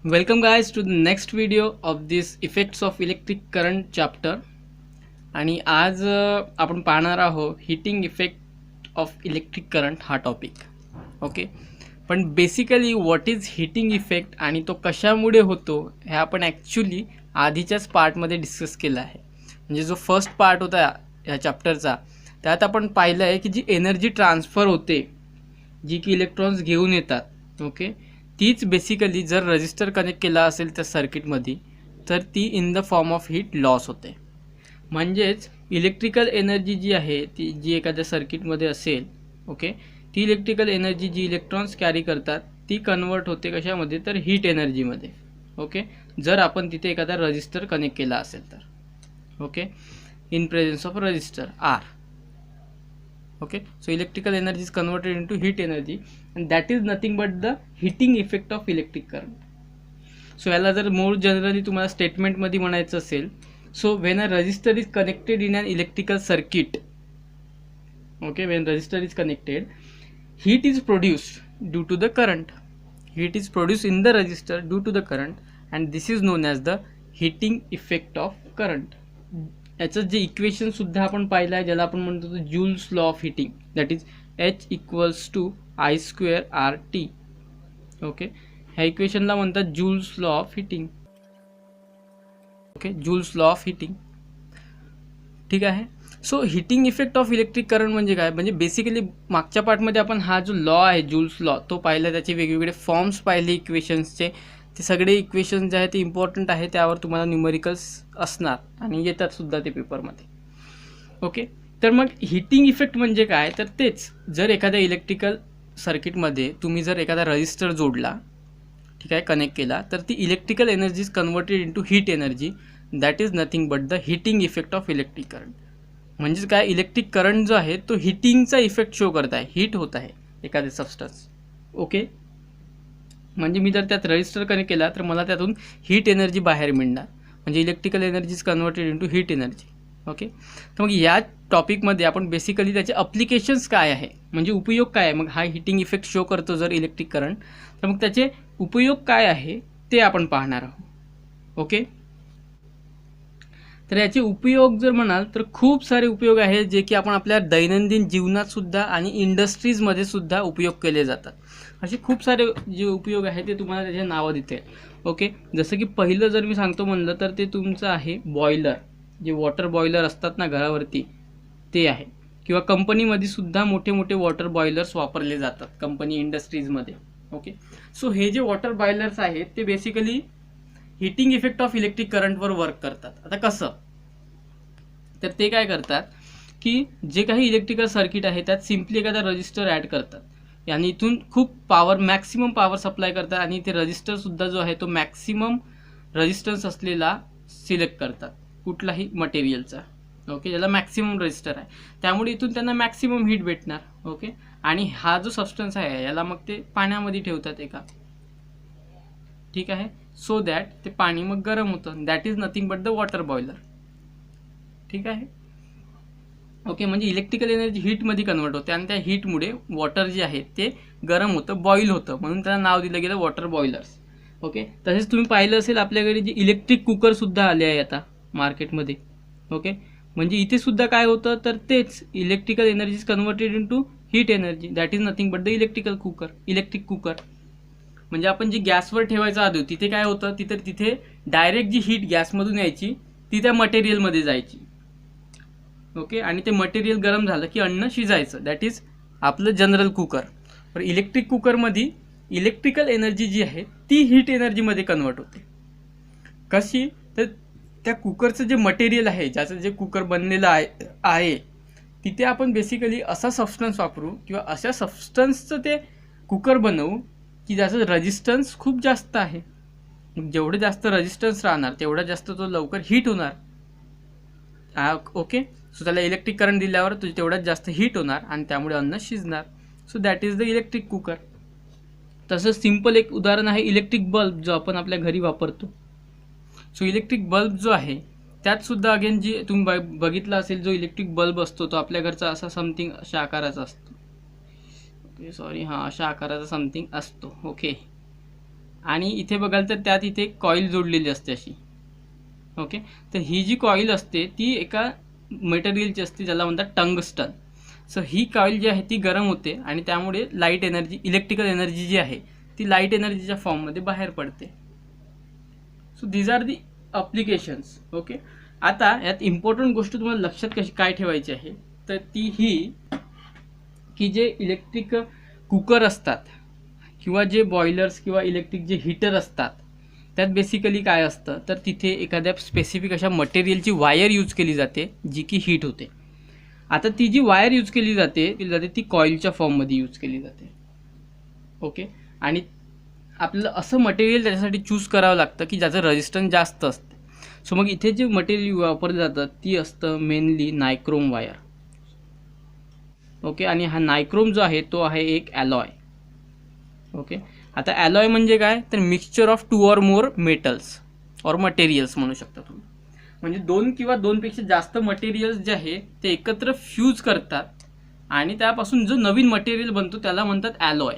Welcome guys to the next video of this effects of electric current chapter. आणि आज आपण पाहणार आहोत heating effect of electric current हा टॉपिक. ओके, पण basically what is heating effect आणि तो कशामुळे होतो हे आपण ॲक्च्युली आधीच्याच पार्टमध्ये डिस्कस केलं आहे. म्हणजे जो फर्स्ट पार्ट होता ह्या चॅप्टरचा त्यात आपण पाहिलं आहे की जी एनर्जी ट्रान्सफर होते, जी की इलेक्ट्रॉन्स घेऊन येतात, ओके, तीच बेसिकली जर रजिस्टर कनेक्ट केला असेल त्या सर्किटमध्ये तर ती in the form of heat loss होते. म्हणजेच इलेक्ट्रिकल एनर्जी जी आहे ती जी एखाद्या सर्किटमध्ये असेल, ओके, ती इलेक्ट्रिकल एनर्जी जी इलेक्ट्रॉन्स कॅरी करतात ती कन्वर्ट होते कशामध्ये, तर हीट एनर्जीमध्ये. ओके, जर आपण तिथे एखादा रजिस्टर कनेक्ट केला असेल तर, okay, in presence of resistor R. Okay, so electrical energy is converted into heat energy and that is nothing but the heating effect of electric current. So याला जर more generally तुम्हाला स्टेटमेंटमध्ये म्हणायचं असेल, so when a resistor is connected in an electrical circuit, okay, when resistor is connected, heat is produced due to the current. Heat is produced in the resistor due to the current and this is known as the heating effect of current. याचं जे equation सुद्धा आपण पाहिलं आहे ज्याला आपण म्हणतो तो joules law of heating, that is H=I²RT. Okay, ह्या इक्वेशनला म्हणतात joules law of heating. Okay, joules law of heating. ठीक आहे. So heating effect of electric current म्हणजे काय, म्हणजे बेसिकली मागच्या पार्टमध्ये आपण हा जो लॉ आहे जूल्स लॉ तो पाहिला, त्याचे वेगवेगळे फॉर्म्स पाहिले इक्वेशन्सचे. ते सगळे इक्वेशन जे आहे ते इम्पॉर्टंट आहे, त्यावर तुम्हाला न्यूमेरिकल्स असणार आणि येतात सुद्धा ते पेपरमध्ये. ओके, तर मग हीटिंग इफेक्ट म्हणजे काय, तर तेच जर एखाद्या इलेक्ट्रिकल सर्किटमध्ये तुम्ही जर एखादा रजिस्टर जोडला, ठीक आहे, कनेक्ट केला, तर ती electrical energy is converted into heat energy. That is nothing but the heating effect of electric current. म्हणजेच काय, इलेक्ट्रिक करंट जो आहे तो हीटिंगचा इफेक्ट शो करत आहे, हीट होत आहे एखादे सबस्टन्स. ओके, म्हणजे मी जर त्यात रजिस्टर कनेक्ट केला तर मला त्यातून हीट एनर्जी बाहेर मिळणार, म्हणजे electrical energy is converted into heat energy. Okay, तर मग या टॉपिकमध्ये आपण बेसिकली त्याचे अप्लिकेशन्स काय आहे, म्हणजे उपयोग काय आहे. मग हा हीटिंग इफेक्ट शो करतो जर इलेक्ट्रिक करंट, तर मग त्याचे उपयोग काय आहे ते आपण पाहणार आहोत. ओके, तर याचे उपयोग जर म्हणाल तर खूप सारे उपयोग आहेत जे की आपण आपल्या दैनंदिन जीवनात सुद्धा आणि इंडस्ट्रीजमध्ये सुद्धा उपयोग केले जातात. असे खूप सारे जे उपयोग आहेत ते तुम्हाला त्याचे नावं देते. ओके, जसं की पहिलं जर मी सांगतो म्हणलं तर ते तुमचं आहे बॉयलर. जे वॉटर बॉयलर असतात ना घरावरती ते आहे, किंवा कंपनीमध्ये सुद्धा मोठे मोठे वॉटर बॉयलर्स वापरले जातात कंपनी इंडस्ट्रीजमध्ये. ओके, सो हे जे वॉटर बॉयलर्स आहेत ते basically heating effect of electric करंटवर वर्क करतात. आता कसं, तर ते काय करतात की जे काही इलेक्ट्रिकल सर्किट आहे त्यात सिम्पली एखादा रजिस्टर ॲड करतात आणि इथून खूप पॉवर, मॅक्सिमम पॉवर सप्लाय करतात आणि ते रजिस्टरसुद्धा जो आहे तो मॅक्सिमम रजिस्टन्स असलेला सिलेक्ट करतात कुठलाही मटेरियलचा. ओके, ज्याला मॅक्सिमम रजिस्टर आहे, त्यामुळे इथून त्यांना मॅक्सिमम हीट भेटणार. ओके, आणि हा जो सबस्टन्स आहे याला मग ते पाण्यामध्ये ठेवतात एका, ठीक आहे, सो दॅट ते पाणी मग गरम होतं. That is nothing but the water boiler. ठीक आहे. ओके, म्हणजे इलेक्ट्रिकल एनर्जी हीटमध्ये कन्वर्ट होते आणि त्या हीटमुळे वॉटर जे आहे ते गरम होतं, बॉईल होतं, म्हणून त्याला नाव दिलं गेलं वॉटर बॉयलर्स. ओके, तसेच तुम्ही पाहिलं असेल आपल्याकडे जे इलेक्ट्रिक कुकरसुद्धा आले आहे आता मार्केटमध्ये. ओके, म्हणजे इथे सुद्धा काय होतं तर तेच electrical energy is converted into heat energy. That is nothing but the electric cooker. म्हणजे आपण जी गॅसवर ठेवायचं आधी तिथे काय होतं, तिथे डायरेक्ट जी हीट गॅसमधून यायची ती त्या मटेरियलमध्ये जायची. ओके, आणि ते मटेरियल गरम झालं की अन्न शिजायचं. दॅट इज आपलं जनरल कुकर. तर इलेक्ट्रिक कुकरमध्ये इलेक्ट्रिकल एनर्जी जी आहे ती हीट एनर्जीमध्ये कन्वर्ट होते. कशी, तर त्या कुकरचं जे मटेरियल आहे, ज्याचं जे कुकर बनलेलं आहे तिथे आपण बेसिकली असा सबस्टन्स वापरू किंवा अशा सबस्टन्सचं ते कुकर बनवू की ज्याचं रेजिस्टन्स खूप जास्त आहे. जेवढे जास्त रेजिस्टन्स राहणार तेवढा जास्त तो लवकर हीट होणार. ओके, सो त्याला इलेक्ट्रिक करंट दिल्यावर तुझी तेवढ्यात जास्त हीट होणार आणि त्यामुळे अन्न शिजणार. So that is the electric cooker. तसंच सिम्पल एक उदाहरण आहे इलेक्ट्रिक बल्ब जो आपण आपल्या घरी वापरतो. सो इलेक्ट्रिक बल्ब जो आहे त्यातसुद्धा अगेन जी तुम्ही बघितलं असेल, जो इलेक्ट्रिक बल्ब असतो तो आपल्या घरचा असा समथिंग अशा आकाराचा असतो. ओके, सॉरी, हां, अशा आकाराचा समथिंग असतो. ओके, आणि इथे बघाल तर त्यात इथे कॉईल जोडलेली असते अशी. ओके, तर ही जी कॉईल असते ती एका मटेरियलची असते ज्याला म्हणतात टंगस्टन. सो ही कॉईल जी आहे ती गरम होते आणि त्यामुळे लाईट एनर्जी, इलेक्ट्रिकल एनर्जी जी आहे ती लाईट एनर्जीच्या फॉर्ममध्ये बाहेर पडते. So these are the applications. Okay, आता यात इम्पॉर्टंट गोष्ट तुम्हाला लक्षात कशी काय ठेवायची आहे तर ती ही की जे इलेक्ट्रिक कुकर असतात किंवा जे बॉयलर्स किंवा इलेक्ट्रिक जे हीटर असतात त्यात बेसिकली काय असतं तर तिथे एखाद्या स्पेसिफिक अशा मटेरियलची वायर यूज केली जाते जी की हीट होते. आता ती जी वायर यूज केली जाते ती कॉईलच्या फॉर्ममध्ये यूज केली जाते. ओके, आणि आपल्याला असं मटेरियल त्याच्यासाठी चूज करावं लागतं की ज्याचं रेजिस्टन्स जास्त असते. सो मग इथे जे मटेरियल वापरलं जातं ती असतं मेनली नायक्रोम वायर. ओके, आणि हा नायक्रोम जो आहे तो आहे एक ॲलॉय. ओके, आता ॲलॉय म्हणजे काय तर mixture of 2 or more metals और मटेरियल्स म्हणू शकता तुम्ही. म्हणजे 2 किंवा 2पेक्षा जास्त मटेरियल्स जे आहे ते एकत्र फ्यूज करतात आणि त्यापासून जो नवीन मटेरियल बनतो त्याला म्हणतात ॲलॉय.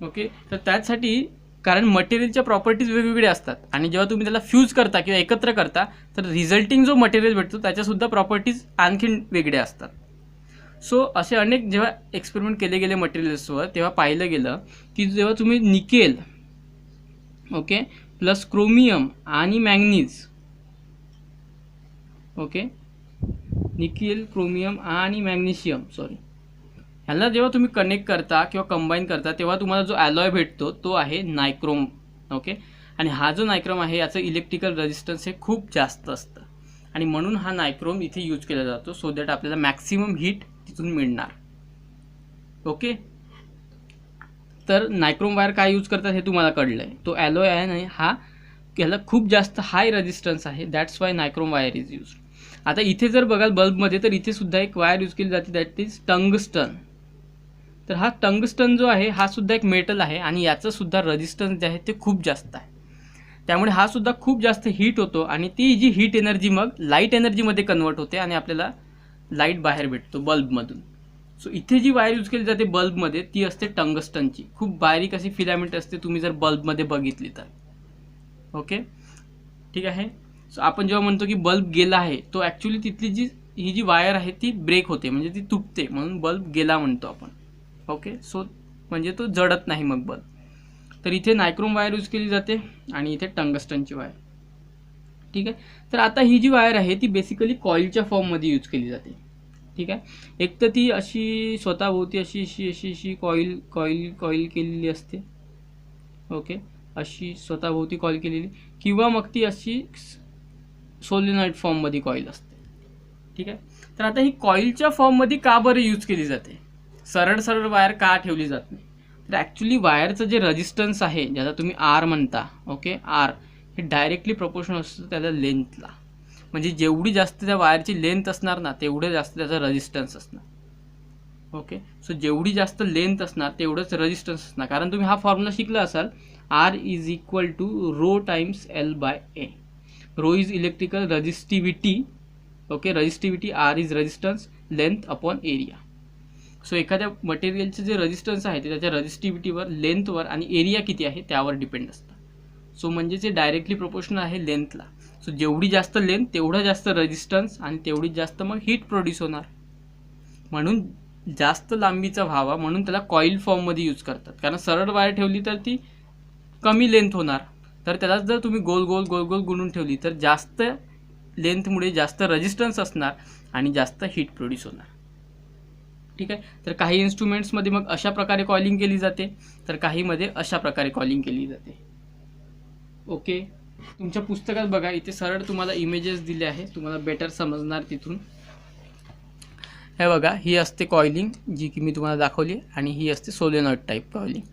ओके, तर त्यासाठी कारण मटेरियलच्या प्रॉपर्टीज वेगवेगळ्या असतात आणि जेव्हा तुम्ही त्याला फ्यूज करता किंवा एकत्र करता तर रिझल्टिंग जो मटेरियल भेटतो त्याच्यासुद्धा प्रॉपर्टीज आणखीन वेगळ्या असतात. सो असे अनेक जेव्हा एक्सपेरिमेंट केले गेले मटेरियल्सवर तेव्हा पाहिलं गेलं की जेव्हा तुम्ही निकेल ओके प्लस क्रोमियम आणि मॅग्नीज, ओके निकेल, क्रोमियम आणि मॅग्नेशियम ह्याला जेव्हा तुम्ही कनेक्ट करता किंवा कंबाईन करता तेव्हा तुम्हाला जो ॲलॉय भेटतो तो आहे नायक्रोम. ओके, आणि हा जो नायक्रोम आहे याचं इलेक्ट्रिकल रेजिस्टन्स हे खूप जास्त असतं आणि म्हणून हा नायक्रोम इथे यूज केला जातो सो दॅट आपल्याला मॅक्सिमम हीट तिथून मिळणार. ओके, तर नायक्रोम वायर काय यूज करतात हे तुम्हाला कळलं आहे. तो ॲलॉय आहे आणि हा याला खूप जास्त हाय रेजिस्टन्स आहे, that's why nichrome wire is use. आता इथे जर बघाल बल्बमध्ये तर इथे सुद्धा एक वायर यूज केली जाते दॅट इज टंगस्टन. तर हा टंगस्टन जो आहे हा सुद्धा एक मेटल आहे आणि याचं सुद्धा रेजिस्टन्स जे आहे ते खूप जास्त आहे. त्यामुळे हा सुद्धा खूप जास्त हीट होतो आणि ती जी हीट एनर्जी मग लाईट एनर्जीमध्ये कन्वर्ट होते आणि आपल्याला लाईट बाहेर भेटतो बल्बमधून. सो इथे जी वायर यूज केली जाते बल्बमध्ये ती असते टंगस्टनची. खूप बारीक अशी फिलामेंट असते तुम्ही जर बल्बमध्ये बघितली तर. ओके, ठीक आहे. सो आपण जेव्हा म्हणतो की बल्ब गेला आहे तो ॲक्च्युली तिथली ही जी वायर आहे ती ब्रेक होते म्हणजे ती तुटते म्हणून बल्ब गेला म्हणतो आपण. ओके, सो म्हणजे तो जळत नाही मग बल्ब. तर इथे नायक्रोम वायर यूज केली जाते आणि इथे टंगस्टनची वायर. ठीक आहे, तर आता ही जी वायर आहे ती बेसिकली कॉईलच्या फॉर्ममध्ये यूज केली जाते. ठीक आहे, एक तर ती अशी स्वतःभोवती अशी कॉईल केलेली असते. ओके, अशी स्वतःभोवती कॉईल केलेली किंवा मग ती अशी सोलेनॉइड फॉर्ममध्ये कॉईल असते. ठीक आहे, तर आता ही कॉईलच्या फॉर्ममध्ये का बरं यूज केली जाते, सरळ सरळ वायर का ठेवली जात नाही तर ॲक्च्युली वायरचं जे रेजिस्टन्स आहे ज्याला तुम्ही आर म्हणता, ओके आर हे डायरेक्टली प्रोपोर्शनल असतं त्याच्या लेंथला. म्हणजे जेवढी जास्त त्या वायरची लेंथ असणार ना तेवढं जास्त त्याचा रेजिस्टन्स असणार. ओके, सो जेवढी जास्त लेंथ असणार तेवढंच रेजिस्टन्स असणार. कारण तुम्ही हा फॉर्म्युला शिकला असाल, R is equal to rho times L by A. Rho is electrical resistivity. Okay, resistivity, R is resistance, length upon area. So एखाद्या मटेरियलचे जे रेजिस्टन्स आहे ते त्याच्या रेजिस्टिव्हिटीवर, लेंथवर आणि एरिया किती आहे त्यावर डिपेंड असतं. सो म्हणजे जे डायरेक्टली प्रोपोर्शनल आहे लेंथला. सो जेवढी जास्त लेंथ तेवढं जास्त रेजिस्टन्स आणि तेवढी जास्त मग हीट प्रोड्यूस होणार. म्हणून जास्त लांबीचा व्हावा म्हणून त्याला कॉईल फॉर्ममध्ये यूज करतात. कारण सरळ वायर ठेवली तर ती कमी लेंथ होणार, तर त्याला जर तुम्ही गोल गोल गोल गोल गुणून ठेवली तर जास्त लेंथमुळे जास्त रेजिस्टन्स असणार आणि जास्त हीट प्रोड्यूस होणार. ठीक आहे, तर काही इन्स्ट्रुमेंट्समध्ये मग अशा प्रकारे कॉलिंग केली जाते तर काहीमध्ये अशा प्रकारे कॉलिंग केली जाते. ओके, तुमच्या पुस्तकात बघा इथे सरळ तुम्हाला इमेजेस दिले आहे, तुम्हाला बेटर समजणार तिथून. हे बघा, ही असते कॉइलिंग जी की मी तुम्हाला दाखवली आणि ही असते सोलेनॉइड टाईप कॉइलिंग.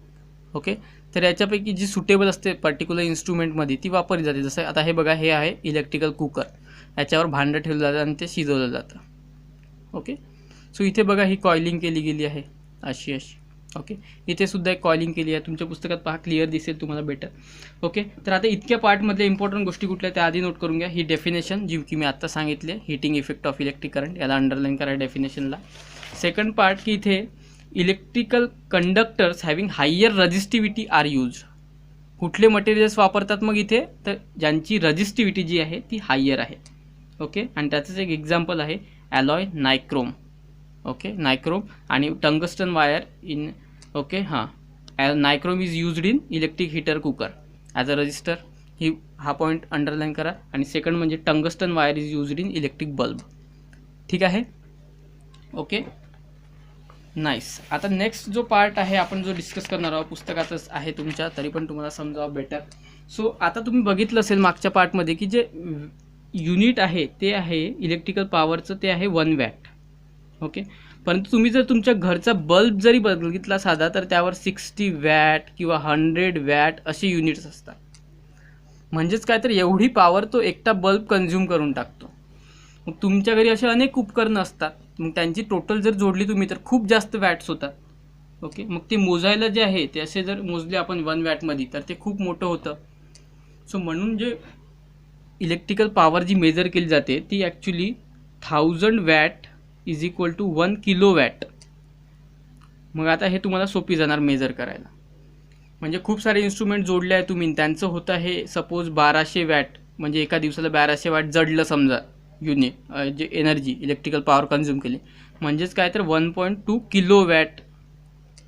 ओके, तर याच्यापैकी जी सुटेबल असते पर्टिक्युलर इन्स्ट्रुमेंटमध्ये ती वापरली जाते. जसं आता हे बघा, हे आहे इलेक्ट्रिकल कुकर, याच्यावर भांडं ठेवलं जातं आणि ते शिजवलं जातं. ओके, सो इथे बघा ही कॉइलिंग केली गेली आहे अशी. ओके, इथे सुद्धा एक कॉइलिंग केली आहे, तुमच्या पुस्तकात पहा क्लिअर दिसेल तुम्हाला बेटर. ओके, तर आता इतक्या पार्टमधल्या इम्पॉर्टंट गोष्टी कुठल्या त्या आधी नोट करून घ्या. ही डेफिनेशन जी की मी आत्ता सांगितले, heating effect of electric current, याला अंडरलाईन करा डेफिनेशनला. सेकंड पार्ट की इथे electrical conductors having higher resistivity are used. कुठले मटेरियल्स वापरतात मग इथे, तर ज्यांची रजिस्टिव्हिटी जी आहे ती हायर आहे. ओके, आणि त्याचंच एक एक्झाम्पल आहे ॲलॉय नायक्रोम. ओके, नायक्रोम आणि टंगस्टन वायर इन. ओके, हां, nichrome is used in electric heater cooker as a resistor. हा पॉईंट अंडरलाईन करा. आणि सेकंड म्हणजे tungsten wire is used in electric bulb. ठीक आहे. Okay, nice. आता नेक्स्ट जो पार्ट आहे आपण जो डिस्कस करणार आहोत पुस्तकातच आहे तुमच्या, तरी पण तुम्हाला समजावं बेटर. सो आता तुम्ही बघितलं असेल मागच्या पार्टमध्ये की जे युनिट आहे ते आहे इलेक्ट्रिकल पॉवरचं, ते आहे 1 वॅट. ओके, परंतु तुम्ही जर तुमच्या घरचा बल्ब जरी बघितला साधा, तर त्यावर 60 वॅट किंवा 100 वॅट असे युनिट्स असतात. म्हणजेच काय, तर एवढी पॉवर तो एकटा बल्ब कन्झ्युम करून टाकतो. मग तुमच्या घरी असे अनेक उपकरणं असतात, मग त्यांची टोटल जर जोडली तुम्ही तर खूप जास्त वॅट्स होतात. ओके, मग ते मोजायला जे आहे ते असे जर मोजले आपण 1 वॅटमध्ये तर ते खूप मोठं होतं. सो म्हणून जे इलेक्ट्रिकल पॉवर जी मेजर केली जाते ती actually 1000 watt is equal to 1 kilo watt. मग आता हे तुम्हाला सोपी जाणार मेजर करायला. म्हणजे खूप सारे इन्स्ट्रुमेंट जोडले आहे तुम्ही, त्यांचं होतं हे सपोज 1200 वॅट, म्हणजे एका दिवसाला 1200 वॅट जडलं समजा युनिट, जे एनर्जी इलेक्ट्रिकल पॉवर कन्झ्युम केली. म्हणजेच काय, तर 1.2 किलो वॅट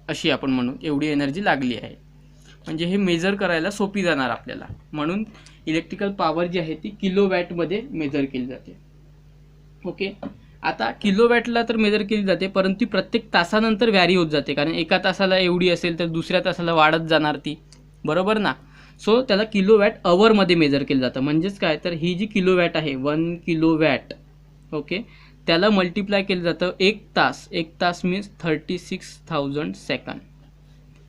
अशी आपण म्हणू, एवढी एनर्जी लागली आहे. म्हणजे हे मेजर करायला सोपी जाणार आपल्याला. म्हणून इलेक्ट्रिकल पॉवर जी आहे ती किलो वॅटमध्ये मेजर केली जाते. ओके, आता किलो वॅटला तर मेजर केली जाते, परंतु ती प्रत्येक तासानंतर व्हॅरी होत जाते. कारण एका तासाला एवढी असेल तर दुसऱ्या तासाला वाढत जाणार ती, बरोबर ना. सो त्याला किलो वॅट अवरमध्ये मेजर केलं जातं. म्हणजेच काय, तर ही जी किलो वॅट आहे 1 किलो वॅट, ओके, त्याला मल्टिप्लाय केलं जातं 1 तास. 1 तास means 36,000 second,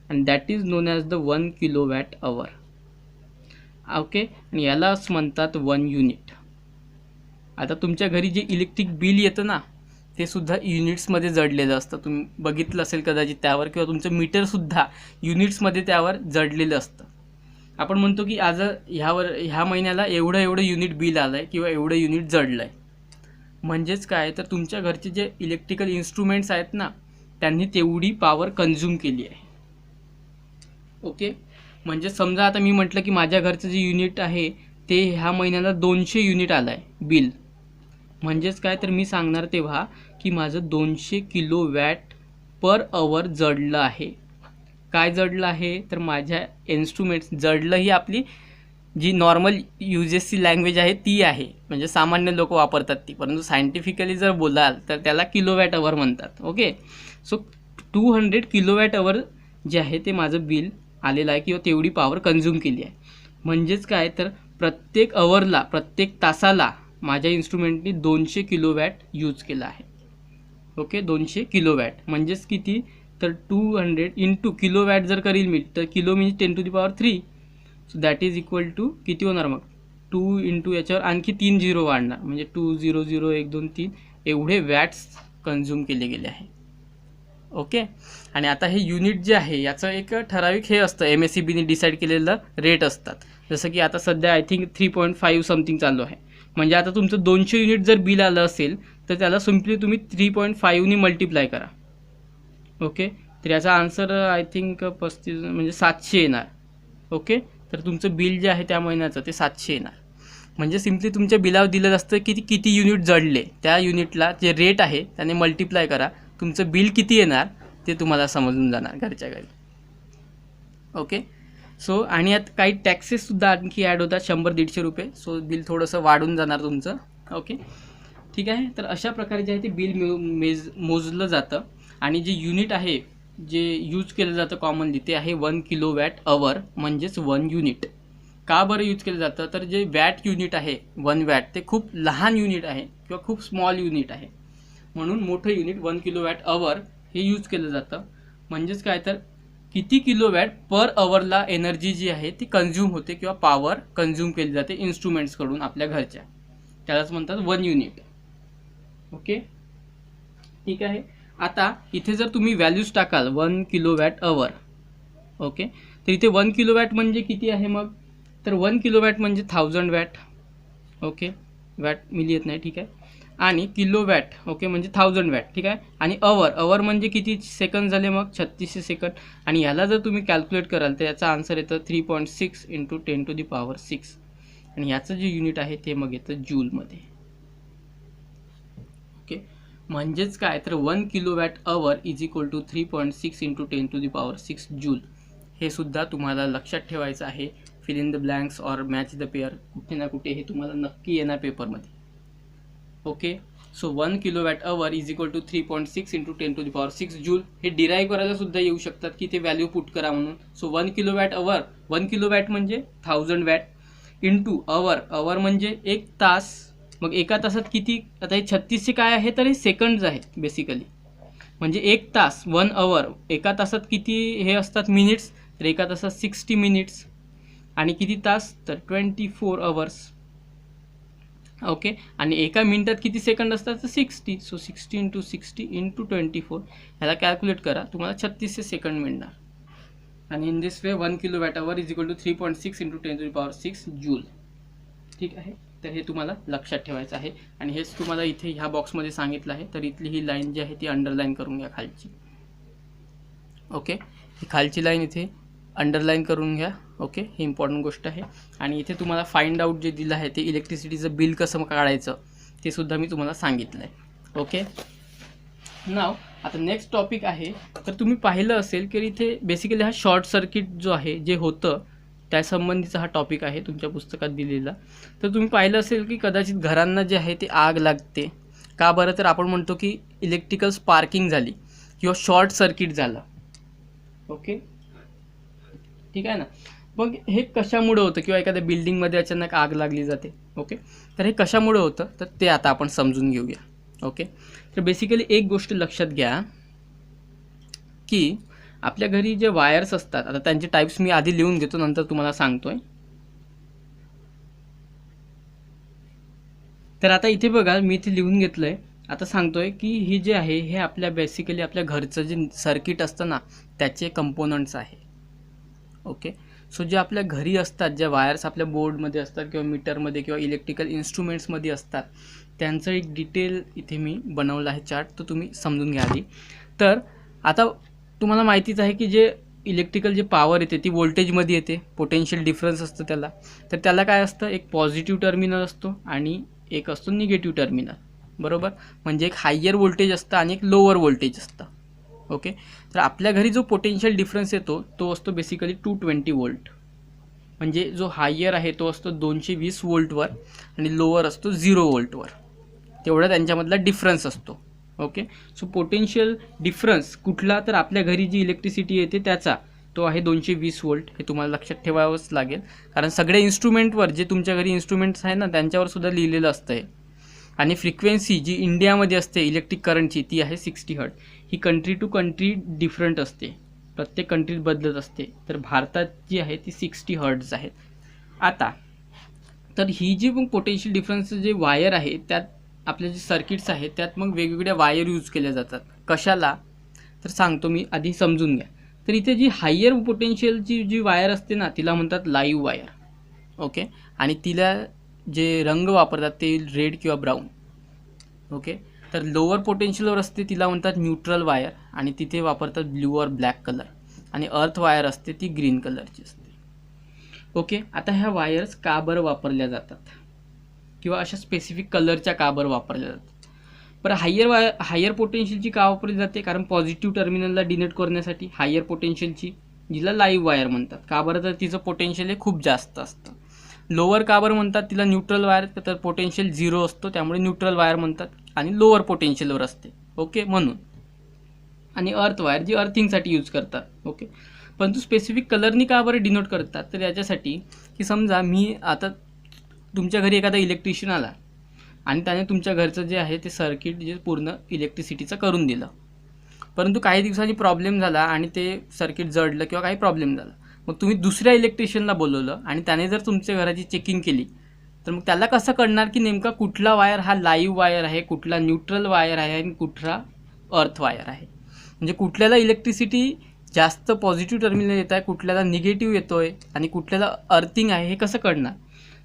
and that is non as the 1 kilo watt hour. Okay, आणि यालाच म्हणतात 1 युनिट. आता तुमच्या घरी जे इलेक्ट्रिक बिल येतं ना, ते सुद्धा युनिट्समध्ये जडलेलं असतं. तुम्ही बघितलं असेल कदाचित त्यावर, किंवा तुमचं मीटरसुद्धा युनिट्समध्ये त्यावर जडलेलं असतं. आपण म्हणतो की आज ह्या महिन्याला एवढं युनिट बिल आलं आहे किंवा एवढं युनिट जडलं आहे. म्हणजेच काय, तर तुमच्या घरचे जे इलेक्ट्रिकल इन्स्ट्रुमेंट्स आहेत ना, त्यांनी तेवढी पॉवर कन्झ्युम केली आहे. ओके, म्हणजे समजा आता मी म्हटलं की माझ्या घरचं जे युनिट आहे ते ह्या महिन्याला 200 युनिट आलं आहे बिल. म्हणजेच काय, तर मी सांगणार तेव्हा की माझं 200 किलो वॅट पर अवर जडलं आहे. काय जडलं आहे, तर माझ्या इन्स्ट्रुमेंट्स जडलं ही आपली जी नॉर्मल यूजेसची लँग्वेज आहे ती आहे, म्हणजे सामान्य लोक वापरतात ती. परंतु सायंटिफिकली जर बोलाल तर त्याला किलोवॅट अवर म्हणतात. ओके, सो 200 किलोवॅट अवर जे आहे ते माझं बिल आलेलं आहे किंवा तेवढी पॉवर कन्झ्युम केली आहे. म्हणजेच काय, तर प्रत्येक अवरला, प्रत्येक तासाला माझ्या इन्स्ट्रुमेंटनी 200 किलोवॅट यूज केला आहे. ओके, 200 किलोवॅट म्हणजेच किती, तर 200 इंटू किलोवॅट जर करील मी, तर किलो म्हणजे 10⁻3. So that is equal to किती होणार मग, 2 इंटू याच्यावर आणखी 3 झिरो वाढणार, म्हणजे 200 1 2 3 एवढे वॅट्स कन्झ्युम केले गेले आहे. ओके, आणि आता हे युनिट जे आहे याचं एक ठराविक हे असतं, MSEBने डिसाईड केलेलं रेट असतात. जसं की आता सध्या आय थिंक 3.5 समथिंग चालू आहे. म्हणजे आता तुमचं 200 युनिट जर बिल आलं असेल तर त्याला सिम्पली तुम्ही 3.5नी मल्टिप्लाय करा. ओके, तर याचा आन्सर आय थिंक 35 म्हणजे 700 येणार. ओके, तर तुमचं बिल जे आहे त्या महिन्याचं ते 700 येणार. म्हणजे सिम्पली तुमच्या बिलावर दिलं असतं की किती युनिट जडले, त्या युनिटला जे रेट आहे त्याने मल्टिप्लाय करा, तुमचं बिल किती येणार ते तुम्हाला समजून जाणार घरच्या घरी. ओके, सो आणि यात काही टॅक्सेससुद्धा आणखी ॲड होतात, 100-150 रुपये. सो बिल थोडंसं वाढून जाणार तुमचं. ओके, ठीक आहे. तर अशा प्रकारे जे आहे ते बिल मोजलं जातं. आणि जे युनिट आहे जे यूज केलं जातं कॉमनली ते आहे 1 किलो वॅट अवर, म्हणजेच 1 युनिट. का बरं यूज केलं जातं, तर जे वॅट युनिट आहे 1 वॅट ते खूप लहान युनिट आहे किंवा खूप स्मॉल युनिट आहे, म्हणून मोठं युनिट 1 किलो वॅट अवर हे यूज केलं जातं. म्हणजेच काय, तर किती किलो वॅट पर अवरला एनर्जी जी आहे ती कन्झ्युम होते किंवा पॉवर कन्झ्युम केली जाते इन्स्ट्रुमेंट्सकडून आपल्या घरच्या, त्यालाच म्हणतात 1 युनिट. ओके, ठीक आहे. आता इथे जर तुम्ही व्हॅल्यूज टाकाल 1 किलो वॅट अवर, ओके, तर इथे 1 किलो वॅट म्हणजे किती आहे मग, तर 1 किलो वॅट म्हणजे 1000 वॅट. ओके, वॅट मिली येत नाही, ठीक आहे. आणि किलोवॅट ओके म्हणजे 1000 वॅट, ठीक आहे. आणि अवर म्हणजे किती सेकंद झाले मग 3600 सेकंद. आणि याला जर तुम्ही कॅल्क्युलेट कराल तर याचा आन्सर येतं 3.6 × 10⁶. आणि याचं जे युनिट आहे ते मग येतं जूलमध्ये. ओके, म्हणजेच काय तर 1 kilowatt hour is equal to 3.6 × 10⁶ joule. हे सुद्धा तुम्हाला लक्षात ठेवायचं आहे. Fill in the blanks or match the pair, कुठे ना कुठे हे तुम्हाला नक्की येणार पेपरमध्ये. Okay, so 1 kilowatt hour is equal to 3.6 × 10⁶ joule. हे डिराईव्ह करायला सुद्धा येऊ शकतात की ते व्हॅल्यू पुट करा म्हणून. सो 1 किलोवॅट अवर, 1 किलोवॅट म्हणजे 1000 वॅट इंटू अवर म्हणजे 1 तास. मग एका तासात किती, आता हे 3600 काय आहे तर हे सेकंड्स आहेत बेसिकली. म्हणजे 1 तास 1 अवर, एका तासात किती हे असतात मिनिट्स, तर एका तासात 60 मिनिट्स. आणि किती तास तर 24 अवर्स. ओके, आणि एका मिनिटात किती सेकंड असतात तर 60. सो 60 × 60 × 24 ह्याला कॅल्क्युलेट करा, तुम्हाला 3600 सेकंड मिळणार. आणि in this way 1 kilowatt hour is equal to 3.6 × 10⁶ joule. ठीक आहे, तर हे तुम्हाला लक्षात ठेवायचं आहे. आणि हेच तुम्हाला इथे ह्या बॉक्समध्ये सांगितलं आहे. तर इथली ही लाईन जी आहे ती अंडरलाईन करून घ्या खालची. ओके, ही खालची लाईन इथे अंडरलाईन करून घ्या. ओके, ही इम्पॉर्टंट गोष्ट आहे. आणि इथे तुम्हाला फाइंड आउट जे दिलं आहे ते इलेक्ट्रिसिटीचं बिल कसं काढायचं ते सुद्धा मी तुम्हाला सांगितलं आहे. ओके, नाव आता नेक्स्ट टॉपिक आहे. तर तुम्ही पाहिलं असेल की इथे बेसिकली हा शॉर्ट सर्किट जो आहे जे होतं त्यासंबंधीचा हा टॉपिक आहे तुमच्या पुस्तकात दिलेला. तर तुम्ही पाहिलं असेल की कदाचित घरांना जे आहे ते आग लागते. का बरं, तर आपण म्हणतो की इलेक्ट्रिकल स्पार्किंग झाली किंवा शॉर्ट सर्किट झालं. ओके, ठीक आहे ना. मग हे कशामुळे होतं किंवा एखाद्या बिल्डिंगमध्ये अचानक आग लागली जाते. ओके, तर हे कशामुळे होतं तर ते आता आपण समजून घेऊया. ओके, तर बेसिकली एक गोष्ट लक्षात घ्या की आपल्या घरी जे वायर्स असतात, आता त्यांचे टाईप्स मी आधी लिहून घेतो नंतर तुम्हाला सांगतोय. तर आता इथे बघा मी इथे लिहून घेतलंय. आता सांगतोय की ही जे आहे हे आपल्या बेसिकली आपल्या घरचं जे सर्किट असतं ना त्याचे कंपोनंट्स आहे. ओके, सो जे आपल्या घरी असतात, ज्या वायर्स आपल्या बोर्डमध्ये असतात किंवा मीटरमध्ये किंवा इलेक्ट्रिकल इन्स्ट्रुमेंट्समध्ये असतात त्यांचं एक डिटेल इथे मी बनवलं आहे चार्ट, तो तुम्ही समजून घ्या आधी. तर आता तुम्हाला माहितीच आहे की जे इलेक्ट्रिकल जे पॉवर येते ती व्होल्टेजमध्ये येते. पोटेन्शियल डिफरन्स असतं त्याला. तर त्याला काय असतं, एक पॉझिटिव्ह टर्मिनल असतो आणि एक असतो निगेटिव्ह टर्मिनल. बरोबर, म्हणजे एक हायर व्होल्टेज असतं आणि एक लोअर व्होल्टेज असतं. ओके, तर आपल्या घरी जो पोटेन्शियल डिफरन्स येतो तो असतो बेसिकली 220 वोल्ट. म्हणजे जो हायर आहे तो असतो 220 वोल्टवर आणि लोअर असतो 0 वोल्टवर. तेवढा त्यांच्यामधला डिफरन्स असतो. ओके, सो पोटेन्शियल डिफरन्स कुठला तर आपल्या घरी जी इलेक्ट्रिसिटी येते त्याचा, तो आहे 220 वोल्ट. हे तुम्हाला लक्षात ठेवावंच लागेल कारण सगळ्या इन्स्ट्रुमेंटवर जे तुमच्या घरी इन्स्ट्रुमेंट्स आहे ना त्यांच्यावर सुद्धा लिहिलेलं असतं हे. आणि फ्रिक्वेन्सी जी इंडियामध्ये असते इलेक्ट्रिक करंटची ती आहे 60 हर्ट्ज. ही कंट्री टू कंट्री डिफरंट असते, प्रत्येक कंट्रीत बदलत असते. तर भारतात जी आहे ती 60 हर्ट्ज आहेत. आता तर ही जी मग पोटेन्शियल डिफरन्स जे वायर आहे त्यात आपले जे सर्किट्स आहेत त्यात मग वेगवेगळ्या वायर यूज केल्या जातात. कशाला तर सांगतो मी, आधी समजून घ्या. तर इथे जी हायर पोटेन्शियलची जी वायर असते ना तिला म्हणतात लाईव्ह वायर. ओके, आणि तिला जे रंग वापरतात ते रेड किंवा ब्राऊन. ओके, तर लोअर पोटेन्शियलवर असते तिला म्हणतात न्यूट्रल वायर आणि तिथे वापरतात ब्ल्यू और ब्लॅक कलर. आणि अर्थ वायर असते ती ग्रीन कलरची असते. ओके, आता ह्या वायर्स का बरं वापरल्या जातात किंवा अशा स्पेसिफिक कलरच्या का बरं वापरल्या जातात. बरं, हायर पोटेन्शियलची का वापरली जाते, कारण पॉझिटिव्ह टर्मिनलला डिनोट करण्यासाठी हायर पोटेन्शियलची, जिला लाईव्ह वायर म्हणतात. का बरं, तर तिचं पोटेन्शियल हे खूप जास्त असतं. लोअर का बरं म्हणतात तिला न्यूट्रल वायर, तर पोटेन्शियल 0 असतो त्यामुळे न्यूट्रल वायर म्हणतात आणि लोअर पोटेन्शियलवर असते. ओके, म्हणून. आणि अर्थ वायर जी अर्थिंगसाठी यूज करतात. ओके, परंतु स्पेसिफिक कलरनी का बरं डिनोट करतात तर याच्यासाठी की समजा मी आता तुमच्या घरी एखादा इलेक्ट्रिशियन आला आणि त्याने तुमच्या घरचं जे आहे ते सर्किट जे पूर्ण इलेक्ट्रिसिटीचं करून दिलं, परंतु काही दिवसांनी प्रॉब्लेम झाला आणि ते सर्किट जळलं किंवा काही प्रॉब्लेम झाला. मग तुम्ही दुसऱ्या इलेक्ट्रिशियनला बोलवलं आणि त्याने जर तुमच्या घराची चेकिंग केली तर मग त्याला कसं कळणार की नेमका कुठला वायर हा लाईव्ह वायर आहे, कुठला न्यूट्रल वायर आहे आणि कुठला अर्थ वायर आहे. म्हणजे कुठल्याला इलेक्ट्रिसिटी जास्त पॉझिटिव्ह टर्मिनल येत आहे, कुठल्याला निगेटिव्ह येतो आहे आणि कुठल्याला अर्थिंग आहे हे कसं कळणार.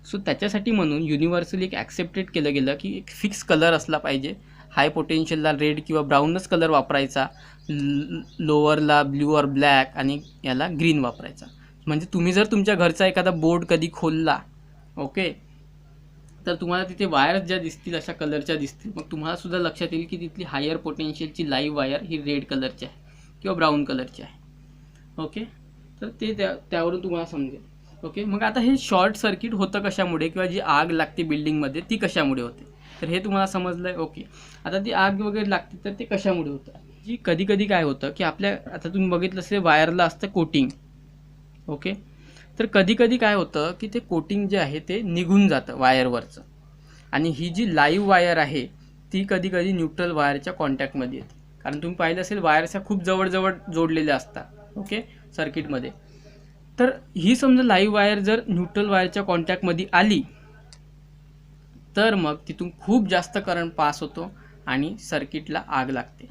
सो त्याच्यासाठी म्हणून युनिव्हर्सली एक ॲक्सेप्टेड केलं गेलं की एक फिक्स कलर असला पाहिजे. हाय पोटेन्शियलला रेड किंवा ब्राऊनच कलर वापरायचा, लोअरला ब्ल्यू और ब्लॅक आणि याला ग्रीन वापरायचा. म्हणजे तुम्ही जर तुमच्या घरचा एखादा बोर्ड कधी खोलला, ओके, तर तुम्हाला तिथे वायर्स ज्या दिसतील अशा कलरच्या दिसतील. मग तुम्हाला सुद्धा लक्षात येईल की तिथली हायर पोटेन्शियलची लाईव्ह वायर ही रेड कलरची आहे किंवा ब्राऊन कलरची आहे. ओके, तर ते त्यावरून तुम्हाला समजेल. ओके, मग आता हे शॉर्ट सर्किट होतं कशामुळे किंवा जी आग लागते बिल्डिंगमध्ये ती कशामुळे होते, तर हे तुम्हाला समजलं आहे. ओके, आता ती आग वगैरे लागते तर ते कशामुळे होतं. जी कधी कधी काय होतं की आपल्या, आता तुम्ही बघितलं असेल वायरला असतं कोटिंग. ओके, तर कधी कधी काय होतं की ते कोटिंग जे आहे ते निघून जातं वायरवरचं, आणि ही जी लाईव्ह वायर आहे ती कधी कधी न्यूट्रल वायरच्या कॉन्टॅक्टमध्ये येते. कारण तुम्ही पाहिलं असेल वायर्स ह्या खूप जवळजवळ जोडलेल्या असतात, ओके, सर्किटमध्ये. तर ही समजा लाईव्ह वायर जर न्यूट्रल वायरच्या कॉन्टॅक्टमध्ये आली तर मग तिथून खूप जास्त करंट पास होतो आणि सर्किटला आग लागते.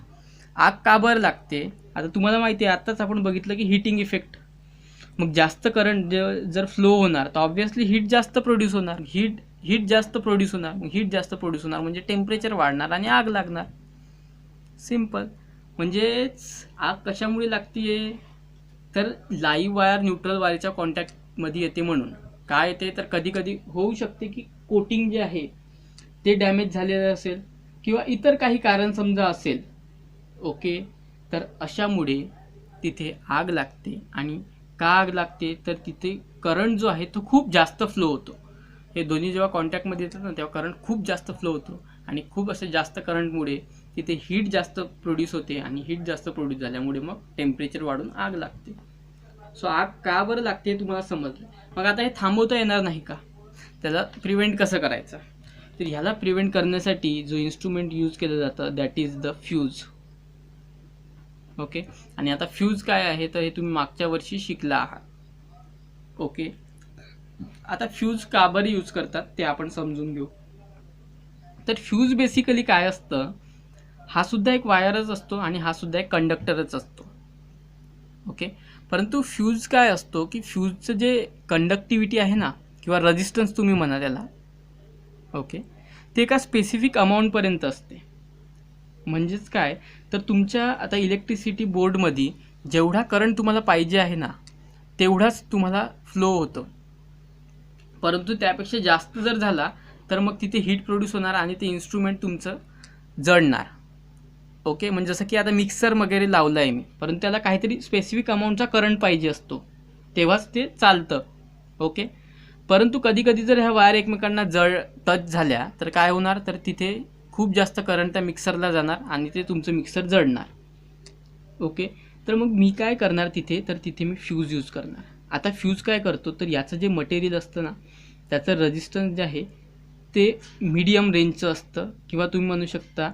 आग का बरं लागते, आता तुम्हाला माहिती आहे, आत्ताच आपण बघितलं की हीटिंग इफेक्ट. मग जास्त करंट जर फ्लो होणार तर ऑब्व्हियसली हीट जास्त प्रोड्यूस होणार, हीट जास्त प्रोड्यूस होणार, मग हीट जास्त प्रोड्यूस होणार म्हणजे टेम्परेचर वाढणार आणि आग लागणार. सिम्पल. म्हणजेच आग कशामुळे लागते, तर लाईव्ह वायर न्यूट्रल वायरच्या कॉन्टॅक्टमध्ये येते. म्हणून काय येते, तर कधी कधी होऊ शकते की कोटिंग जे आहे ते डॅमेज झालेलं असेल किंवा इतर काही कारण समजा असेल. ओके, तर अशामुळे तिथे आग लागते. आणि का आग लागते, तर तिथे करंट जो आहे तो खूप जास्त फ्लो होतो. हे दोन्ही जेव्हा कॉन्टॅक्टमध्ये येतात ना तेव्हा करंट खूप जास्त फ्लो होतो, आणि खूप असे जास्त करंटमुळे तिथे हीट जास्त प्रोड्यूस होते, आणि हीट जास्त प्रोड्यूस झाल्यामुळे मग टेम्परेचर वाढून आग लागते. सो आग का बरं लागते तुम्हाला समजलं. मग आता हे थांबवता येणार नाही का, त्याला प्रिव्हेंट कसं करायचं, तर ह्याला प्रिव्हेंट करण्यासाठी जो इन्स्ट्रुमेंट यूज केलं जातं that is the fuse. Okay, आणि आता फ्यूज काय आहे, तर हे तुम्ही मागच्या वर्षी शिकला आहात. ओके, आता फ्यूज का बरं यूज करतात ते आपण समजून घेऊ. तर फ्यूज बेसिकली काय असतं, हा सुद्धा एक वायरच असतो आणि हा सुद्धा एक कंडक्टरच असतो. ओके, परंतु फ्यूज काय असतो की फ्यूजचं जे कंडक्टिव्हिटी आहे ना, किंवा रेजिस्टन्स तुम्ही म्हणा त्याला, ओके, ते एका स्पेसिफिक अमाऊंटपर्यंत असते. म्हणजेच काय, तर तुमच्या आता इलेक्ट्रिसिटी बोर्डमध्ये जेवढा करंट तुम्हाला पाहिजे आहे ना तेवढाच तुम्हाला फ्लो होतो. परंतु त्यापेक्षा जास्त जर झाला तर मग तिथे हीट प्रोड्यूस होणार आणि ते इन्स्ट्रुमेंट तुमचं जळणार. ओके, म्हणजे जसं की आता मिक्सर वगैरे लावलं आहे मी, परंतु त्याला काहीतरी स्पेसिफिक अमाऊंटचा करंट पाहिजे असतो तेव्हाच ते चालतं. ओके, परंतु कधी कधी जर ह्या वायर एकमेकांना टच झाल्या तर काय होणार, तर तिथे खूप जास्त करंट त्या मिक्सरला जाणार आणि ते तुमचं मिक्सर जळणार. ओके, तर मग मी काय करणार तिथे, तर तिथे मी फ्यूज यूज करणार. आता फ्यूज काय करतो, तर याचं जे मटेरियल असतं ना त्याचं रेजिस्टन्स जे आहे ते मीडियम रेंजचं असतं, किंवा तुम्ही म्हणू शकता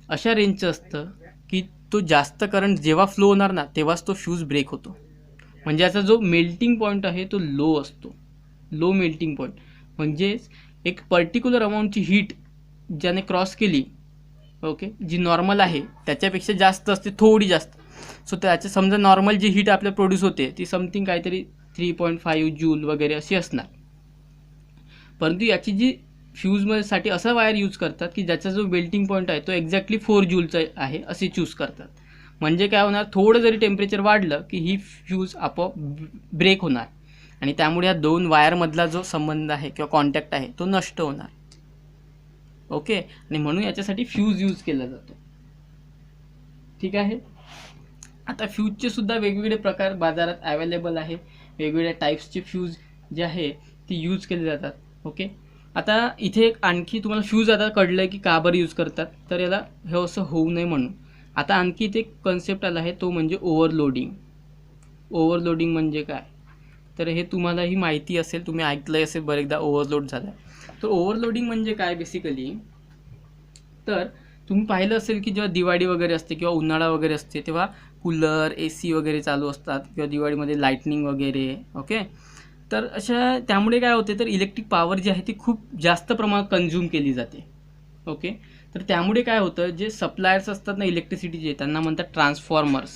अशा रेंजचं असतं की तो जास्त करंट जेव्हा फ्लो होणार ना तेव्हाच तो फ्यूज ब्रेक होतो. म्हणजे याचा जो मेल्टिंग पॉईंट आहे तो लो असतो, लो मेल्टिंग पॉईंट. म्हणजेच एक पर्टिक्युलर अमाऊंटची हीट ज्याने क्रॉस केली, ओके, जी नॉर्मल आहे त्याच्यापेक्षा जास्त असते, थोडी जास्त. सो त्याचे समजा नॉर्मल जी हीट आपल्याला प्रोड्यूस होते ती समथिंग काहीतरी 3.5 जूल वगैरे अशी असणार. परंतु याची जी फ्यूजमध्ये असा वायर यूज करतात की ज्याचा जो मेल्टिंग पॉईंट आहे तो एक्झॅक्टली 4 जूलचा आहे असे चूज करतात. म्हणजे काय होणार, थोडं जरी टेम्परेचर वाढलं की ही फ्यूज आपोआप ब्रेक होणार, आणि त्यामुळे या दोन वायरमधला जो संबंध आहे किंवा कॉन्टॅक्ट आहे तो नष्ट होणार. ओके, आणि म्हणून याच्यासाठी फ्यूज यूज केला जातो. ठीक आहे. आता फ्यूजचे सुद्धा वेगवेगळे प्रकार बाजारात अवेलेबल आहे, वेगवेगळ्या टाईप्सचे फ्यूज जे आहे ती यूज केले जातात. ओके, आता इथे आणखी तुम्हाला फ्यूज आता कळलं आहे की का बरं यूज करतात, तर याला हे असं होऊ नये म्हणून. आता आणखी इथे एक कन्सेप्ट आला आहे तो म्हणजे ओव्हरलोडिंग. ओव्हरलोडिंग म्हणजे काय, तर हे तुम्हालाही माहिती असेल, तुम्ही ऐकलं असेल बरेचदा ओव्हरलोड झाला. तर ओव्हरलोडिंग म्हणजे काय बेसिकली, तर तुम्ही पाहिलं असेल की जेव्हा दिवाळी वगैरे असते किंवा उन्हाळा वगैरे असते तेव्हा कूलर, AC वगैरे चालू असतात, किंवा दिवाळीमध्ये लाईटनिंग वगैरे. ओके, तर अशा त्यामुळे काय होते, तर इलेक्ट्रिक पॉवर जी आहे ती खूप जास्त प्रमाणात कन्झ्युम केली जाते. ओके, तर त्यामुळे काय होतं, जे सप्लायर्स असतात ना इलेक्ट्रिसिटीचे त्यांना म्हणतात ट्रान्सफॉर्मर्स.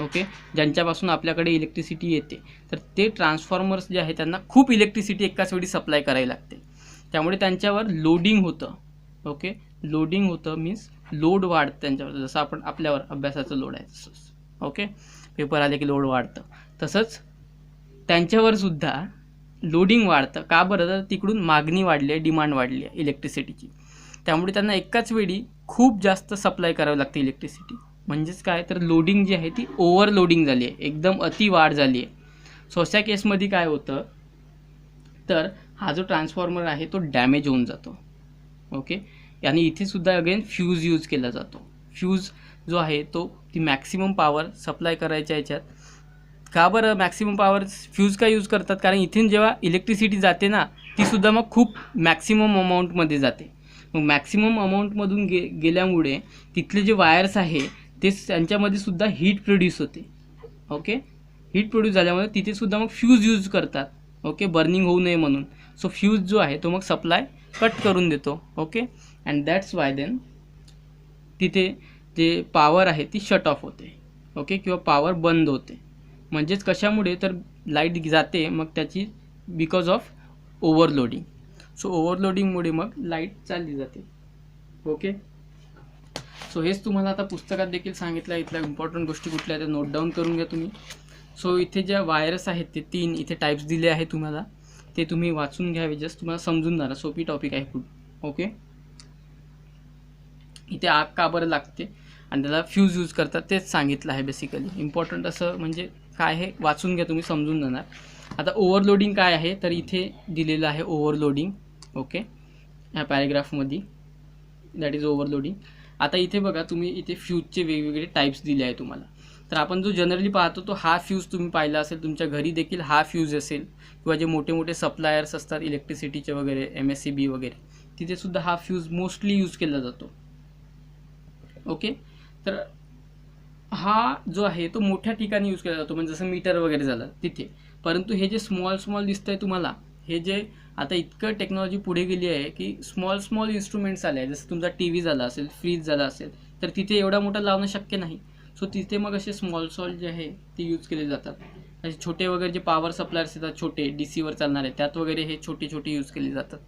ओके, ज्यांच्यापासून आपल्याकडे इलेक्ट्रिसिटी येते. तर ते ट्रान्सफॉर्मर्स जे आहे त्यांना खूप इलेक्ट्रिसिटी एकाच वेळी सप्लाय करावी लागते, त्यामुळे त्यांच्यावर लोडिंग होतं. ओके, लोडिंग होतं मीन्स लोड वाढतं त्यांच्यावर, जसं आपण आपल्यावर अभ्यासाचं लोड आहे तसंच. ओके, पेपर आले की लोड वाढतं, तसंच त्यांच्यावर सुद्धा लोडिंग वाढतं. का बरं? तर तिकडून मागणी वाढली आहे, डिमांड वाढली आहे इलेक्ट्रिसिटीची, त्यामुळे त्यांना एकाच वेळी खूप जास्त सप्लाय करावी लागते इलेक्ट्रिसिटी. म्हणजेच काय, तर लोडिंग जी आहे ती ओव्हरलोडिंग झाली आहे, एकदम अति वाढ झाली आहे. सो अशा केसमध्ये काय होतं, तर हा जो ट्रान्सफॉर्मर आहे तो डॅमेज होऊन जातो. ओके, आणि इथे सुद्धा अगेन फ्यूज यूज केला जातो. फ्यूज जो आहे तो ती मॅक्सिमम पॉवर सप्लाय करायच्या ह्याच्यात. का बरं मॅक्सिमम पॉवर फ्यूज का यूज करतात? कारण इथून जेव्हा इलेक्ट्रिसिटी जाते ना, तीसुद्धा मग खूप मॅक्सिमम अमाऊंटमध्ये जाते. मग मॅक्सिमम अमाऊंटमधून गेल्यामुळे तिथले जे वायर्स आहे ते त्यांच्यामध्ये सुद्धा हीट प्रोड्यूस होते. ओके, हीट प्रोड्यूस झाल्यामुळे तिथे सुद्धा मग फ्यूज यूज करतात. ओके, बर्निंग होऊ नये म्हणून. सो फ्यूज जो आहे तो मग सप्लाय कट करून देतो. Okay, and that's why then तिथे जे पॉवर आहे ती शट ऑफ होते. ओके, किंवा पॉवर बंद होते. म्हणजेच कशामुळे, तर लाईट जाते मग त्याची बिकॉज ऑफ ओव्हरलोडिंग. सो ओव्हरलोडिंगमुळे मग लाईट चालली जाते. ओके, सो हेच तुम्हाला आता पुस्तकात देखील सांगितलं आहे. इथल्या इम्पॉर्टंट गोष्टी कुठल्या आहेत त्या नोट डाऊन करून घ्या तुम्ही. सो इथे ज्या वायर्स आहेत ते 3 इथे टाईप्स दिले आहे तुम्हाला, ते तुम्ही वाचून घ्यावे. जस्ट तुम्हाला समजून जाणार, सोपी टॉपिक आहे खूप. ओके, इथे आग का बरं लागते आणि त्याला फ्यूज यूज करतात तेच सांगितलं आहे बेसिकली. इम्पॉर्टंट असं म्हणजे काय हे वाचून घ्या तुम्ही, समजून जाणार. आता ओव्हरलोडिंग काय आहे, तर इथे दिलेलं आहे ओव्हरलोडिंग. ओके, ह्या पॅरेग्राफमध्ये दॅट इज ओव्हरलोडिंग. आता इथे बघा तुम्ही, इथे फ्यूजचे वेगवेगळे टाईप्स दिले आहे तुम्हाला. तर आपण जो जनरली पाहतो तो हा फ्यूज तुम्ही पाहिला असेल, तुमच्या घरी देखील हा फ्यूज असेल, किंवा जे मोठे मोठे सप्लायर्स असतात इलेक्ट्रिसिटीचे वगैरे, MSCB वगैरे, तिथे सुद्धा हा फ्यूज मोस्टली यूज केला जातो. ओके, तर हा जो आहे तो मोठ्या ठिकाणी यूज केला जातो, म्हणजे जसं मीटर वगैरे झालं तिथे. परंतु हे जे स्मॉल दिसतं आहे तुम्हाला, हे जे आता इतकं टेक्नॉलॉजी पुढे गेली आहे की स्मॉल इन्स्ट्रुमेंट्स आले आहे. जसं तुमचा TV झाला असेल, फ्रीज झाला असेल, तर तिथे एवढा मोठा लावणं शक्य नाही. सो तिथे मग असे स्मॉल जे आहे ते यूज केले जातात. असे छोटे वगैरे जे पॉवर सप्लायर्स येतात छोटे DCवर चालणारे, त्यात वगैरे हे छोटे यूज केले जातात,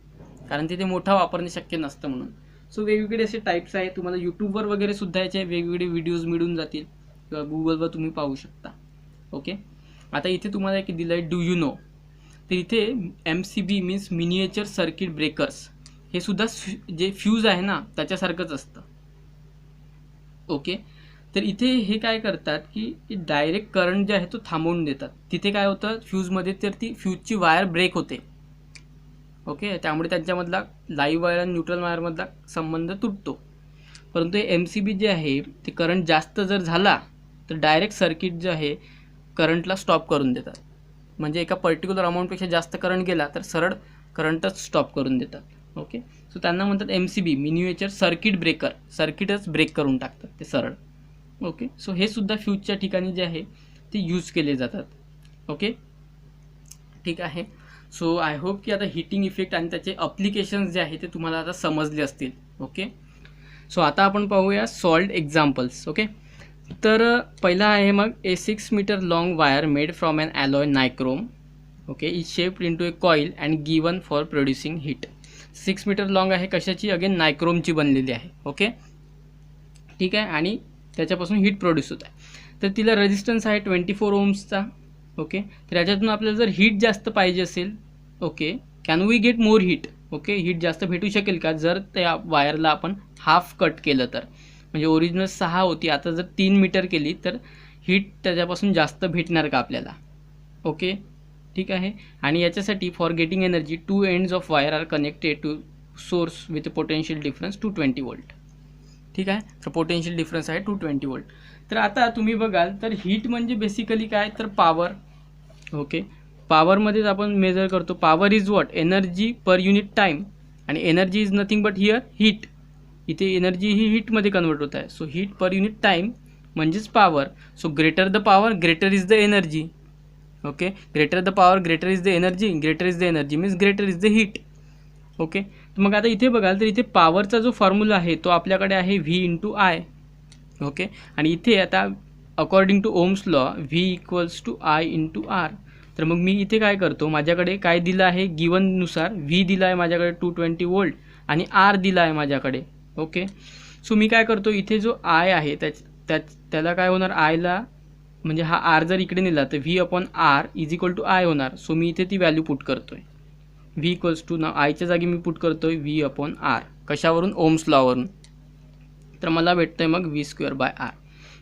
कारण तिथे मोठा वापरणे शक्य नसतं म्हणून. सो वेगवेगळे असे टाईप्स आहेत. तुम्हाला यूट्यूबवर वगैरे सुद्धा याचे वेगवेगळे व्हिडिओज मिळून जातील, किंवा गुगलवर तुम्ही पाहू शकता. ओके, आता इथे तुम्हाला एक दिलं आहे डू यू नो. तर इथे MCB means miniature circuit breakers, हे सुद्धा जे फ्यूज आहे ना त्याच्यासारखंच असतं. ओके, तर इथे हे काय करतात की डायरेक्ट करंट जे आहे तो थांबवून देतात. तिथे काय होतं फ्यूजमध्ये, तर ती फ्यूजची वायर ब्रेक होते. ओके, त्यामुळे त्यांच्यामधला लाईव्ह वायर आणि न्यूट्रल वायरमधला संबंध तुटतो. परंतु हे MCB जे आहे ते करंट जास्त जर झाला तर डायरेक्ट सर्किट जे आहे करंटला स्टॉप करून देतात. म्हणजे एका पर्टिक्युलर अमाऊंटपेक्षा जास्त करंट गेला तर सरळ करंटच स्टॉप करून देतात. ओके, सो त्यांना म्हणतात MCB मिनिएचर सर्किट ब्रेकर, सर्किटच ब्रेक करून टाकतात ते सरळ. ओके, सो हे सुद्धा फ्यूजच्या ठिकाणी जे आहे ते यूज केले जातात. ओके, ठीक आहे. सो आय होप की आता हीटिंग इफेक्ट आणि त्याचे अप्लिकेशन्स जे आहे ते तुम्हाला आता समजले असतील. ओके, सो आता आपण पाहूया सॉल्ड एक्झाम्पल्स. ओके, तर पहिला आहे मग a 6 meter long wire made from an alloy nichrome. Okay, is shaped into a coil and given for producing heat. 6 meter long आहे, कशाची? अगेन नायक्रोमची बनलेली आहे. ओके, ठीक आहे, आणि त्याच्यापासून हीट प्रोड्यूस होत आहे. तर तिला रेजिस्टन्स आहे 24 ohmsचा. ओके, तर याच्यातून आपल्याला जर हीट जास्त पाहिजे असेल, okay, can we get more heat? Okay, heat जास्त भेटू शकेल का जर त्या वायरला आपण हाफ कट केलं तर? म्हणजे ओरिजिनल 6 होती, आता जर 3 मीटर केली तर हीट त्याच्यापासून जास्त भेटणार का आपल्याला? ओके, ठीक आहे. आणि याच्यासाठी for getting energy 2 ends of wire are connected to source with potential difference 220 volt. ठीक आहे, तर पोटेन्शियल डिफरन्स आहे 220 वोल्ट. तर आता तुम्ही बघाल तर हीट म्हणजे बेसिकली काय, तर पॉवर. ओके, पॉवरमध्येच आपण मेजर करतो. Power is what? Energy per unit time, आणि energy is nothing but here heat. इथे एनर्जी ही हीटमध्ये कन्वर्ट होत आहे. So heat per unit time म्हणजेच power. So greater the power greater is the energy. Okay, greater the power greater is the energy, greater is the energy means greater is the heat. Okay, तर मग आता इथे बघाल तर इथे पॉवरचा जो formula आहे तो आपल्याकडे आहे V × I. ओके, आणि इथे आता according to Ohm's law V equals to I into R. तर मग मी इथे काय करतो, माझ्याकडे काय दिलं आहे गिवननुसार व्ही दिला आहे माझ्याकडे 220 वोल्ट आणि आर दिला आहे माझ्याकडे. ओके, सो मी काय करतो, इथे जो आय आहे त्याला काय होणार, आयला म्हणजे हा आर जर इकडे नेला तर V upon R is equal to I होणार. सो मी इथे ती व्हॅल्यू पुट करतो आहे, व्ही इक्वल्स टू ना आयच्या जागी मी पुट करतो आहे व्ही अपॉन आर. कशावरून, ओम्स लॉवरून. तर मला भेटतं आहे मग व्ही स्क्वेअर बाय आर.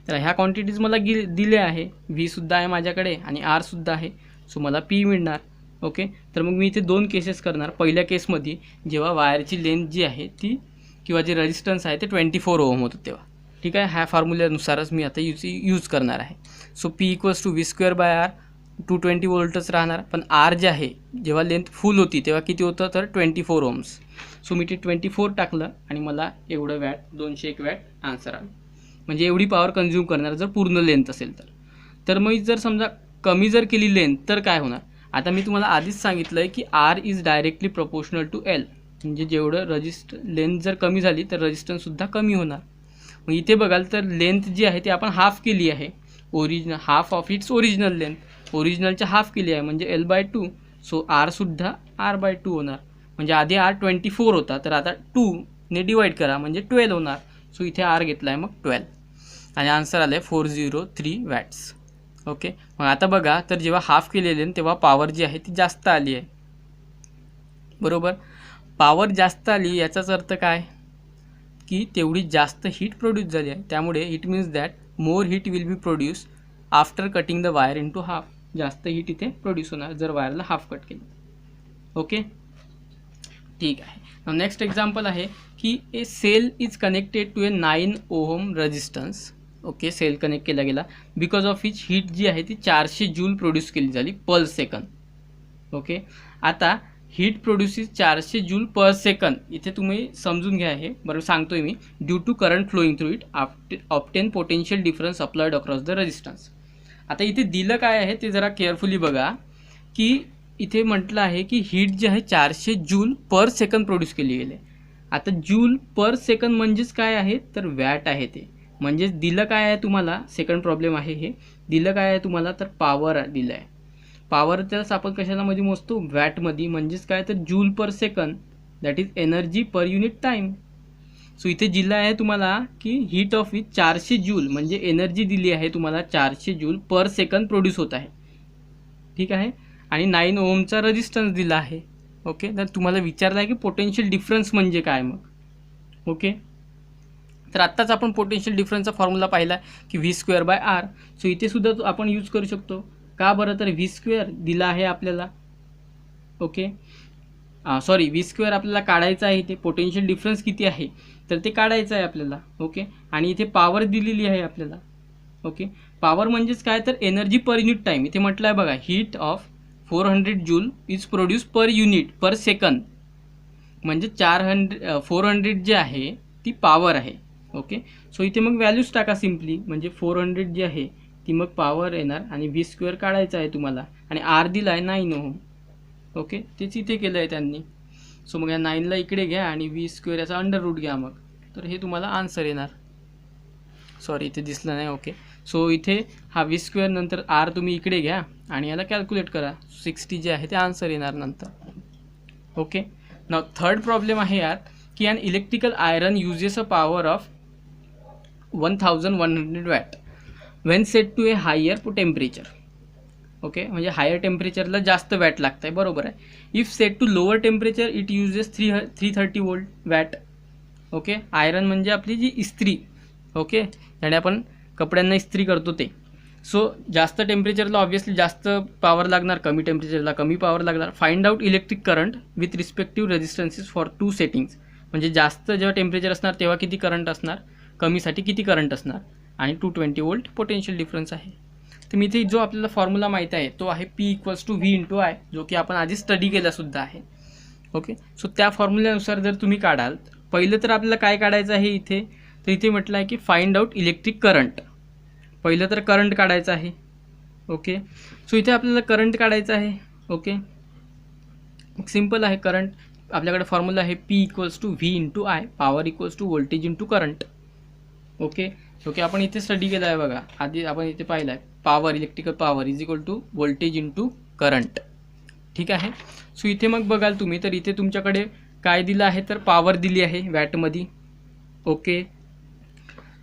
तर ह्या क्वांटिटीज मला दिले आहे, व्हीसुद्धा आहे माझ्याकडे आणि आरसुद्धा आहे. सो मला पी मिळणार. ओके, तर मग मी इथे 2 केसेस करणार. पहिल्या केसमध्ये जेव्हा वायरची लेंथ जी आहे ती किंवा जे रेजिस्टन्स आहे ते 24 ओम होतं तेव्हा. ठीक आहे, ह्या फॉर्म्युल्यानुसारच मी आता यूज करणार आहे. So P equals to V square by R, 220 वोल्टच राहणार. पण आर जे आहे जेव्हा लेंथ फुल होती तेव्हा किती होतं, तर 24 ओम्स. सो मी ते 24 टाकलं आणि मला एवढं वॅट, 201 वॅट आन्सर आलं. म्हणजे एवढी पॉवर कन्झ्यूम करणार जर पूर्ण लेंथ असेल तर. तर मग जर समजा कमी जर केली लेंथ तर काय होणार. आता मी तुम्हाला आधीच सांगितलं आहे की R is directly proportional to L. म्हणजे जेवढं लेंथ जर कमी झाली तर रेजिस्टन्ससुद्धा कमी होणार. मग इथे बघाल तर लेंथ जी आहे ती आपण हाफ केली आहे, half of its original length. ओरिजिनलच्या हाफ केली आहे म्हणजे L/2. सो आरसुद्धा R/2 होणार. म्हणजे आधी आर 24 होता तर आता 2ने डिवाईड करा म्हणजे 12 होणार. सो इथे आर घेतला आहे मग 12 आणि आन्सर आलं आहे 403 वॅट्स. ओके, मग आता बघा, तर जेव्हा हाफ केलेले तेव्हा पॉवर जी आहे ती जास्त आली आहे. बरोबर, पॉवर जास्त आली याचाच अर्थ काय की तेवढी जास्त हीट प्रोड्यूस झाली आहे. त्यामुळे it means that more heat will be produce after cutting the wire into half. जास्त हीट इथे प्रोड्यूस होणार जर वायरला हाफ कट केलं. ओके, ठीक आहे. नेक्स्ट एक्झाम्पल आहे की a cell is connected to a 9 ohm resistance. Okay, cell connect केला गेला बिकॉज ऑफ हिच हीट जी आहे ती 400 जूल प्रोड्यूस केली झाली पर सेकंद. ओके, आता heat produces 400 joule per second. इथे तुम्ही समजून घ्या, हे बरोबर सांगतोय मी. Due to current flowing through it obtain potential difference applied across the resistance. आता इथे दिलं काय आहे ते जरा केअरफुली बघा की इथे म्हटलं आहे की हीट जी आहे 400 जूल पर सेकंद प्रोड्यूस केली गेली. आता जूल पर सेकंद म्हणजेच काय आहे तर वॅट आहे ते. म्हणजेच दिलं काय आहे तुम्हाला, सेकंड प्रॉब्लेम आहे हे, दिलं काय आहे तुम्हाला तर पॉवर दिलं आहे. पॉवर त्याच आपण कशाला मध्ये मोजतो, वॅटमध्ये. म्हणजेच काय तर joule per second, that is energy per unit time. So इथे दिलं आहे तुम्हाला की हीट ऑफ विथ 400 जूल म्हणजे एनर्जी दिली आहे तुम्हाला 400 जूल पर सेकंद प्रोड्यूस होत आहे. ठीक आहे, आणि 9 ओमचा रेजिस्टन्स दिला आहे. ओके, तर तुम्हाला विचारलं आहे की पोटेन्शियल डिफरन्स म्हणजे काय मग. ओके, तर आत्ताच आपण पोटेन्शियल डिफरन्सचा फॉर्म्युला पाहिला की V square by R. So इथे सुद्धा आपण यूज करू शकतो. का बरं, तर व्ही स्क्वेअर दिला आहे आपल्याला. ओके, सॉरी, व्ही स्क्वेअर आपल्याला काढायचं आहे. इथे पोटेन्शियल डिफरन्स किती आहे तर ते काढायचं आहे आपल्याला. ओके, आणि इथे पॉवर दिलेली आहे आपल्याला. ओके, पॉवर म्हणजेच काय तर एनर्जी पर युनिट टाईम. इथे म्हटलं आहे बघा, heat of 400 joule is produce per unit per second. म्हणजे 400 जे आहे ती पॉवर आहे. ओके, सो इथे मग व्हॅल्यूज टाका सिम्पली. म्हणजे 400 जी आहे ती मग पॉवर येणार आणि व्ही स्क्वेअर काढायचा आहे तुम्हाला. आणि आर दिला आहे 9 ओहम. ओके, तेच इथे केलं आहे त्यांनी. सो मग या 9ला इकडे घ्या आणि व्ही स्क्वेअर याचा अंडर रूट घ्या मग. तर हे तुम्हाला आन्सर येणार. सॉरी, इथे दिसलं नाही. ओके, सो इथे हा व्ही स्क्वेअर नंतर आर तुम्ही इकडे घ्या आणि याला कॅल्क्युलेट करा. 60 जे आहे ते आन्सर येणार नंतर. ओके, नाव थर्ड प्रॉब्लेम आहे यात की an electrical iron uses a power of 1100 watt when set to a higher temperature. Okay, म्हणजे हायर टेम्परेचरला जास्त वॅट लागतं आहे, बरोबर आहे. If set to lower temperature it uses 330 volt watt. Okay, iron म्हणजे आपली जी इस्त्री. ओके, ज्याने आपण कपड्यांना इस्त्री करतो ते. सो जास्त टेम्परेचरला ऑब्व्हियसली जास्त पॉवर लागणार, कमी टेम्परेचरला कमी पॉवर लागणार. Find out electric current with respective resistances for 2 settings. म्हणजे जास्त जेव्हा टेम्परेचर असणार तेव्हा किती करंट असणार, कमीसाठी किती करंट असणार, आणि 220 वोल्ट पोटेन्शियल डिफरन्स आहे. तर मी इथे जो आपल्याला फॉर्म्युला माहीत आहे तो आहे P equals to V into I, जो की आपण आधी स्टडी केलासुद्धा आहे. ओके, सो त्या फॉर्म्युल्यानुसार जर तुम्ही काढाल, पहिलं तर आपल्याला काय काढायचं आहे इथे, तर इथे म्हटलं आहे की फाइंड आउट इलेक्ट्रिक करंट. पहिलं तर करंट काढायचं आहे. ओके, सो इथे आपल्याला करंट काढायचं आहे. ओके, सिम्पल आहे. करंट आपल्याकडे फॉर्म्युला आहे P equals to V into I, power equals to voltage into current. Okay, okay, आपण इथे स्टडी केला आहे बघा, आधी आपण इथे पाहिलं आहे power, electrical power is equal to voltage into current. ठीक आहे. सो इथे मग बघाल तुम्ही तर इथे तुमच्याकडे काय दिलं आहे तर पॉवर दिली आहे वॅटमध्ये. ओके,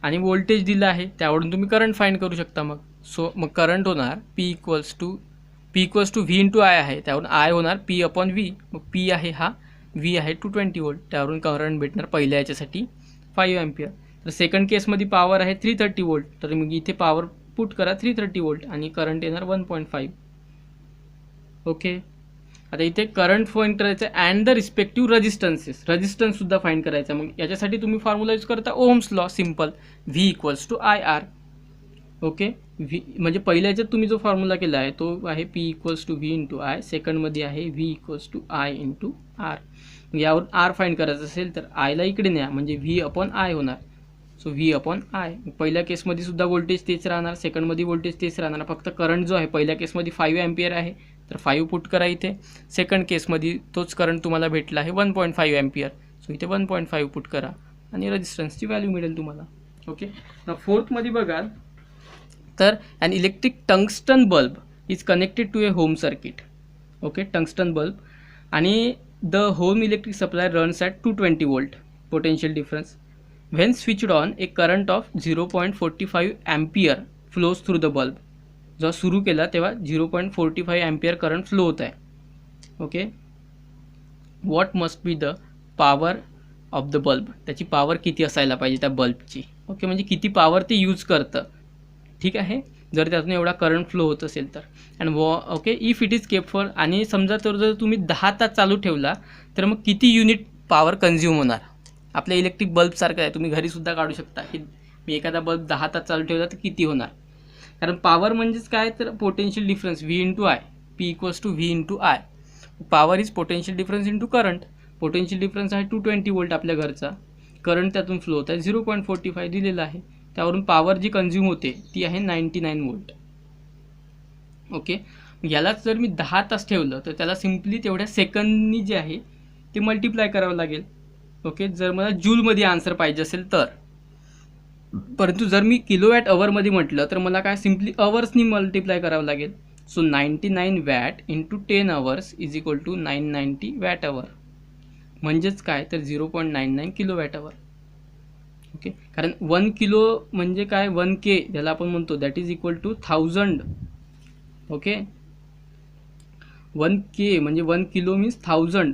आणि व्होल्टेज दिलं आहे, त्यावरून तुम्ही करंट फाइंड करू शकता. मग सो मग करंट होणार P equals to V into I आहे, त्यावरून आय होणार पी अपॉन व्ही. मग पी आहे हा, व्ही आहे 220 वोल्ट, त्यावरून करंट भेटणार पहिल्या याच्यासाठी 5 अँपियर. तर सेकंड केसमध्ये पॉवर आहे 330 वोल्ट, तर मग इथे पॉवर पुट करा 330 वोल्ट आणि करंट येणार 1.5. ओके, आता इथे करंट फाइंड करायचं अँड द रिस्पेक्टिव्ह रेजिस्टन्ससुद्धा फाइंड करायचा. मग याच्यासाठी तुम्ही फॉर्म्युला यूज करता Ohm's law, simple V equals to I R. Okay, V म्हणजे पहिल्या याच्यात तुम्ही जो फॉर्म्युला केला आहे तो आहे P equals to V into I, सेकंडमध्ये आहे V equals to I into R. यावरून आर फाइंड करायचं असेल तर आयला इकडे न्या, म्हणजे व्ही अपॉन आय होणार. So V upon I. पहिल्या केसमध्ये सुद्धा व्होल्टेज तेच राहणार, सेकंडमध्ये व्होल्टेज तेच राहणार, फक्त करंट जो आहे पहिल्या केसमध्ये 5 अँपियर आहे तर 5 पुट करा इथे. सेकंड केसमध्ये तोच करंट तुम्हाला भेटला आहे 1.5 अँपियर, सो इथे 1.5 पुट करा आणि रेजिस्टन्सची व्हॅल्यू मिळेल तुम्हाला. ओके, फोर्थमध्ये बघाल तर an electric tungsten bulb is connected to a home circuit. Okay, tungsten bulb आणि the home electric supply runs at 220 volt potential difference. When switched on a current of 0.45 ampere flows through the bulb. जेव्हा सुरू केला तेव्हा 0.45 ampere current flow होत आहे. Okay, what must be the power of the bulb, त्याची power किती असायला पाहिजे त्या बल्बची. ओके, म्हणजे किती पॉवर ते यूज करतं. ठीक आहे, जर त्यातून एवढा करंट फ्लो होत असेल तर. And okay, if it is kept for, आणि समजा तर जर तुम्ही 10 तास चालू ठेवला तर मग किती युनिट पॉवर कन्झ्युम होणार. आपल्या इलेक्ट्रिक बल्बसारखं आहे, तुम्ही घरीसुद्धा काढू शकता की मी एखादा बल्ब 10 तास चालू ठेवला तर किती होणार. कारण पॉवर म्हणजेच काय तर potential difference V into I, P equals to V into I. Power is potential difference into current. Potential difference आहे 220 वोल्ट आपल्या घरचा, करंट त्यातून फ्लो होत आहे 0.45 दिलेला आहे, त्यावरून पॉवर जी कन्झ्युम होते ती आहे 99 वोल्ट. ओके, यालाच जर मी 10 तास ठेवलं तर त्याला सिम्पली तेवढ्या सेकंदनी जे आहे ते मल्टिप्लाय करावं लागेल. ओके, जर मला जूलमध्ये आन्सर पाहिजे असेल तर. परंतु जर मी किलोवॅट अवरमध्ये म्हटलं तर मला काय सिम्पली अवर्सनी मल्टिप्लाय करावं लागेल. So 99 watt into 10 hours is equal to 990 watt hour, म्हणजेच काय तर 0.99 किलोवॅट अवर. ओके, कारण 1 किलो म्हणजे काय 1K ज्याला आपण म्हणतो, that is equal to 1000. Okay, 1K म्हणजे 1 किलो मीन्स 1000.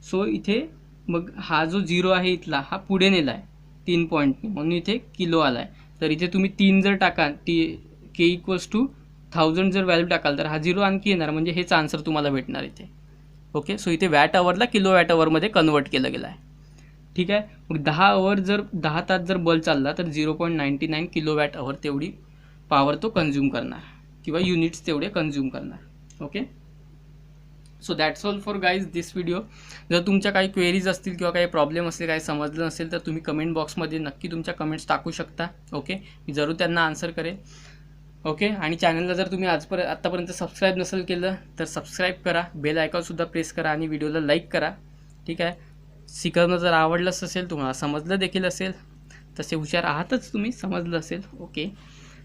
सो इथे मग हा जो 0 आहे इथला हा पुढे नेला आहे 3 पॉईंटने, म्हणून इथे किलो आला आहे. तर इथे तुम्ही 3 जर टाकाल K इक्वल्स टू 1000 जर व्हॅल्यू टाकाल तर हा 0 आणखी येणार, म्हणजे हेच आन्सर तुम्हाला भेटणार इथे. ओके, सो इथे वॅट अवरला किलो वॅट अवरमध्ये कन्वर्ट केलं गेलं आहे. ठीक आहे, मग 10 तास जर बल्ब चालला तर 0.99 किलोवॅट अवर तेवढी पॉवर तो कन्झ्युम करणार किंवा युनिट्स तेवढे कन्झ्युम करणार. Okay, so that's all for guys this video. जर तुमच्या काही क्वेरीज असतील किंवा काही प्रॉब्लेम असतील, काही समजलं नसेल तर तुम्ही कमेंट बॉक्समध्ये नक्की तुमच्या कमेंट्स टाकू शकता. ओके, मी जरूर त्यांना आन्सर करेन. ओके, आणि चॅनलला जर तुम्ही आत्तापर्यंत सबस्क्राईब नसेल केलं तर सबस्क्राईब करा, बेल आयकॉनसुद्धा प्रेस करा आणि व्हिडिओला लाईक करा. ठीक आहे, शिकवणं जर आवडलंच असेल, तुम्हाला समजलं देखील असेल, तसे हुशार आहातच तुम्ही, समजलं असेल. ओके,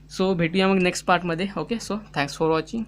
सो भेटूया मग नेक्स्ट पार्टमध्ये. Okay, so thanks for watching.